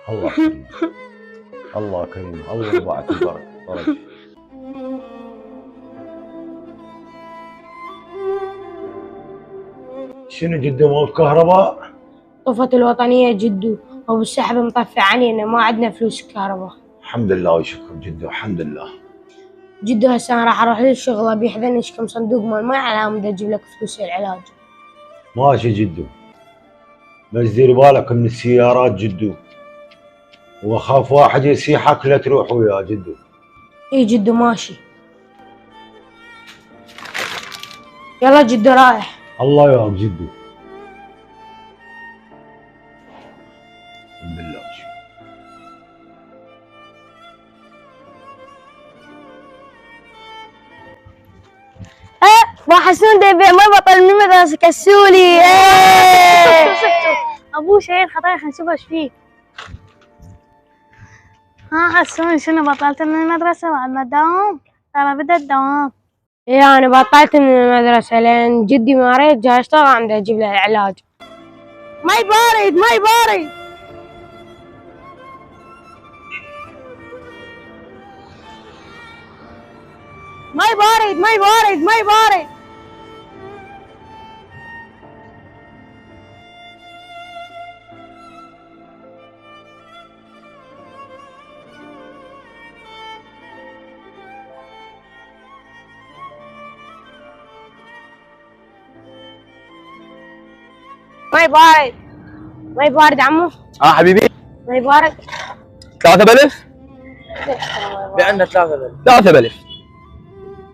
الله كريم. الله كريم، الله يبعث الفرج. شنو جدو موت كهرباء؟ طفت الوطنية جدو، وابو السحب مطفي علينا، ما عندنا فلوس كهرباء. الحمد لله وشكر جدو، الحمد لله. جدو هسه انا راح اروح للشغل، بيحذرني كم صندوق مال ماي على مود اجيب لك فلوس العلاج. ماشي جدو، بس دير بالك من السيارات جدو، واخاف واحد يسيحك لا تروح وياه جدو. اي جدو ماشي. يلا جدو رايح. الله ياك جدو. الحمد لله. وحسون ده يبيع ما بطل من المدرسة كسولي. سكتوا ابوه شايل خطايا، خلينا نشوف ايش فيه. ها حسون شنو بطلت من المدرسة بعد ما تداوم؟ ترى بدأ الدوام. ايه انا بطلت من المدرسة لان جدي مريض، جاي اشتغل عنده اجيب له العلاج. ماي بارد ماي بارد. ماي بارد ماي بارد ماي بارد. ماي بارد ماي بارد عمو. حبيبي. ماي بارد. 3 بلف؟ بعنا 3 بلف. 3 بلف.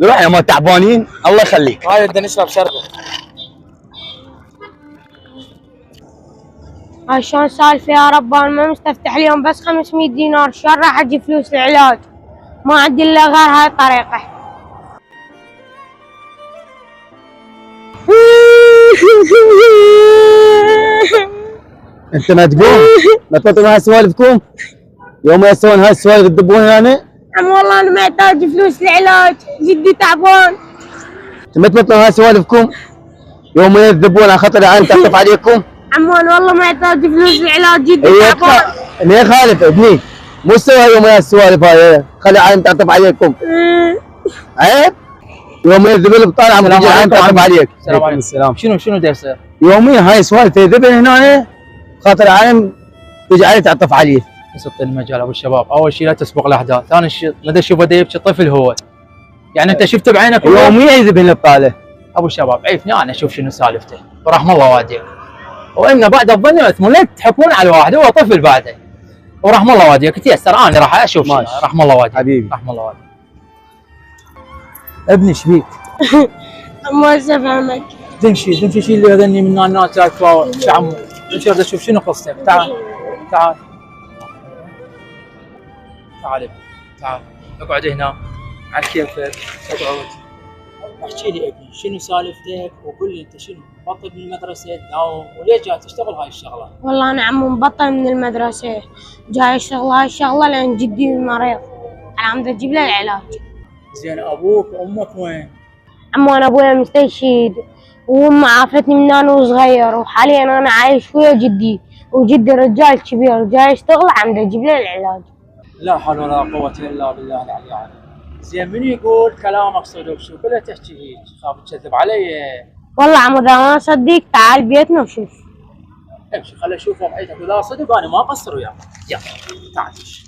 روح يا ما تعبانين، الله يخليك. هاي بدنا نشرب شربة. هاي شلون سالفة يا رب، انا ما مستفتح اليوم بس 500 دينار، شلون راح اجيب فلوس العلاج؟ ما عندي الا غير هاي الطريقة. انت ما تقوم؟ ما تبطلون هاي سوالفكم؟ يوم ما يسوون هاي السوالف تدبون هنا؟ عم والله انا محتاج فلوس العلاج، جدي تعبان. انت ما تبطلون هاي سوالفكم؟ يوم ما يذبون على خاطر العالم تعطف عليكم؟ عم انا والله محتاج فلوس العلاج، جدي تعبان. ليه خالف ابني؟ مو تسوي يوم ما السوالف هاي، خلي العالم تعطف عليكم. عيب؟ يوم ما يذبون البطاله عم تجي العالم تعطف عليك. السلام عليكم. السلام. شنو ده يصير؟ يوميا هاي سوالف يذبن هنا خاطر العالم تجي عليه تعطف عليه. يسط المجال ابو الشباب، اول شيء لا تسبق الاحداث، ثاني شيء لا تشوفه دا يبكي طفل هو. يعني انت شفته بعينك يوميا يذبن البطاله. ابو الشباب عيفني انا اشوف شنو سالفته، ورحم الله والديك. وان بعد الظن لا تحكمون على واحد هو طفل بعده. ورحم الله والديك تيسر، انا راح اشوف شنو. رحم الله والديك حبيبي. رحم الله والديك. ابني ايش بيك؟ ما افهمك. دمشي شيل لي هذني من الناس لا تفاوض يا عمو. دمشي اريد اشوف شنو قصتك. تعال تعال تعال ابني تعال، اقعد هنا على كيفك، اقعد. احكي لي ابني شنو سالفتك، وقول لي انت شنو بطل من المدرسه تداوم، وليش جاي تشتغل هاي الشغله؟ والله انا عمو مبطل من المدرسة، جاي اشتغل هاي الشغلة لان جدي مريض، انا عم اجيب له العلاج. زين ابوك وامك وين؟ عمو انا ابويا مستشهد، وامي عافتني من انا وصغير، وحاليا انا عايش ويا جدي، وجدي رجال كبير جاي يشتغل عم اجيب له العلاج. لا حول ولا قوه الا بالله العلي العظيم. زين من يقول كلامك صدق شو كله تحكي هيك، خاف تكذب علي. والله عمو اذا ما صدق تعال بيتنا وشوف. امشي خلي اشوف وضعيتك، واذا صدق انا ما اقصر وياك. يلا تعال امشي.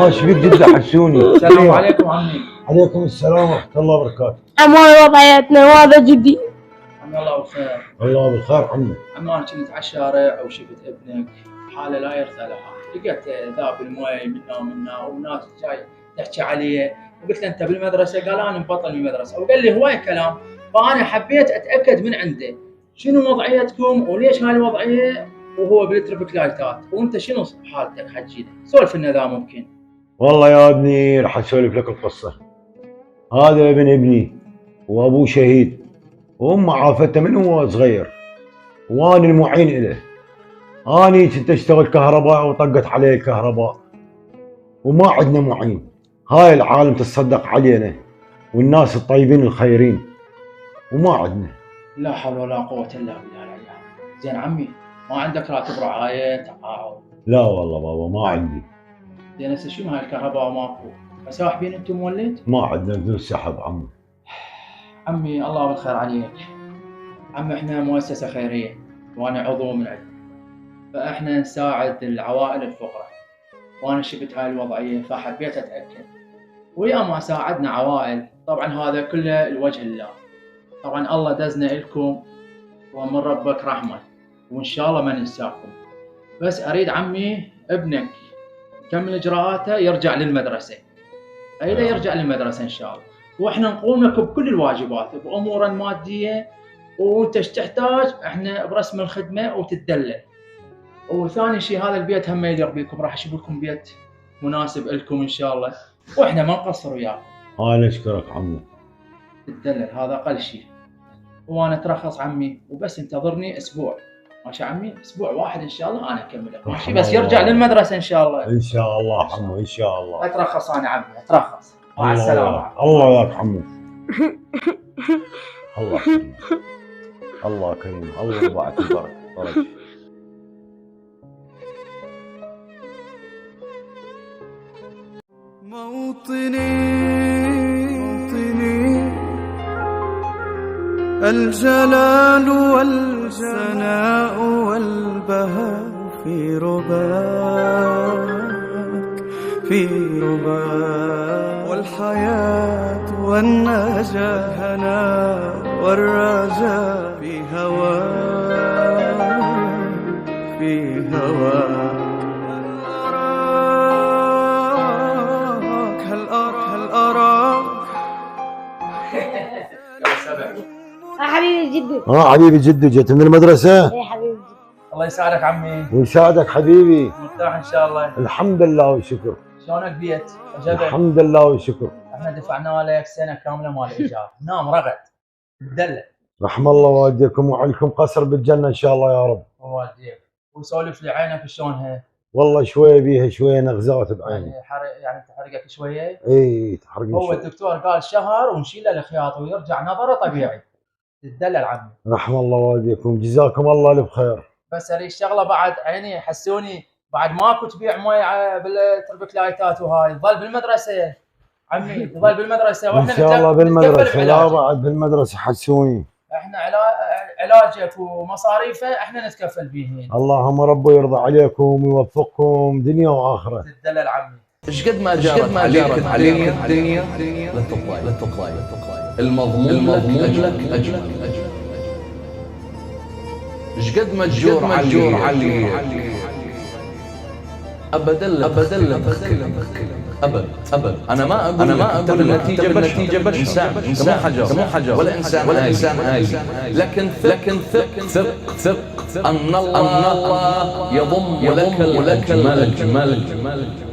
ايش بيك جدو حسوني؟ السلام عليكم عمي. عليكم السلام ورحمة الله وبركاته. عمو وضعيتنا وهذا جدي. عمي الله بخير. الله بالخير عمي. عمي انا كنت على الشارع وشفت ابنك حاله لا يرثى لها، لقيت ذاب المي منا وناس جاي تحكي عليه، وقلت له انت بالمدرسه؟ قال انا مبطل من المدرسه، وقال لي هواي كلام، فانا حبيت اتاكد من عنده شنو وضعيتكم وليش هاي الوضعيه وهو بالترافيك لايتات، وانت شنو حالتك حجينا؟ سولف لنا اذا ممكن. والله يا ابني راح اسولف لك القصة. هذا ابن ابني وابوه شهيد، وامه عافته من هو صغير، وانا المعين له. اني كنت اشتغل كهرباء وطقت علي الكهرباء، وما عندنا معين، هاي العالم تتصدق علينا والناس الطيبين الخيرين وما عندنا. لا حول ولا قوة الا بالله العلي. زين عمي، ما عندك راتب رعاية تعاون؟ لا والله بابا ما عندي. زين هسه شنو هاي الكهرباء ماكو؟ مساحبين انتم مولد؟ ما عندنا بدون سحب عمي. عمي الله بالخير عليك. عمي احنا مؤسسة خيرية وانا عضو من عندنا، فاحنا نساعد العوائل الفقراء، وانا شفت هاي الوضعية فحبيت اتأكد. ويا ما ساعدنا عوائل طبعا هذا كله لوجه الله. طبعا الله دزنا لكم ومن ربك رحمة، وان شاء الله ما ننساكم. بس اريد عمي ابنك يكمل اجراءاته يرجع للمدرسة. اذا يرجع للمدرسة ان شاء الله، واحنا نقوم لك بكل الواجبات بامور مادية، وانت ايش تحتاج احنا برسم الخدمة وتتدلل. وثاني شيء هذا البيت هم يليق بيكم، راح اشوف لكم بيت مناسب لكم ان شاء الله، واحنا ما نقصر وياكم. انا اشكرك عمي. تتدلل هذا اقل شيء. وانا اترخص عمي، وبس انتظرني اسبوع. ماشي عمي؟ اسبوع واحد ان شاء الله انا اكملك ماشي، بس يرجع للمدرسه ان شاء الله. ان شاء الله عمو ان شاء الله. اترخص انا عمي، اترخص. مع السلامه. الله ياك عمو. الله كريم. الله كريم. الله يبارك البركه. موطني الجلال والثناء والبهاء في رباك والحياة والنجاة هنا والرجاء في هواك هل أراك حبيبي جدي. حبيبي جدي جيت من المدرسه. ايه حبيبي جدي. الله يساعدك عمي ويساعدك حبيبي. مرتاح ان شاء الله. الحمد لله والشكر. شلونك بيت؟ عجبك؟ الحمد لله والشكر. احنا دفعنا لك سنه كامله مال ايجار. نام رغد تدلل. رحم الله والديكم وعليكم قصر بالجنه ان شاء الله يا رب. والديك. وسولف لي عينك شلونها؟ والله شويه بيها شويه نغزات بعيني. يعني تحرقك شويه؟ اي تحرقني هو شويه. الدكتور قال شهر ونشيل له الخياط ويرجع نظره طبيعي. تدلل عمي. رحم الله والديكم جزاكم الله الف خير. بس هذه الشغله بعد عيني حسوني بعد ماكو تبيع مويه بالتربك لايتات وهاي، ظل بالمدرسه عمي، ظل بالمدرسه ان واحنا شاء الله بالمدرسه. لا بعلاجك. بعد بالمدرسه حسوني. احنا علاجك ومصاريفه احنا نتكفل بيهن. اللهم ربه يرضى عليكم ويوفقكم دنيا واخره. تدلل عمي. ايش قد ما جارت عليك الدنيا لا تضايق. المضمون لك اجر. ايش قد ما تجور علي ابدا لا ابد. انا ما اقول النتيجه بس انسان مو حجر ولا انسان آلي. لكن ثق ان الله يضم لك الجمال.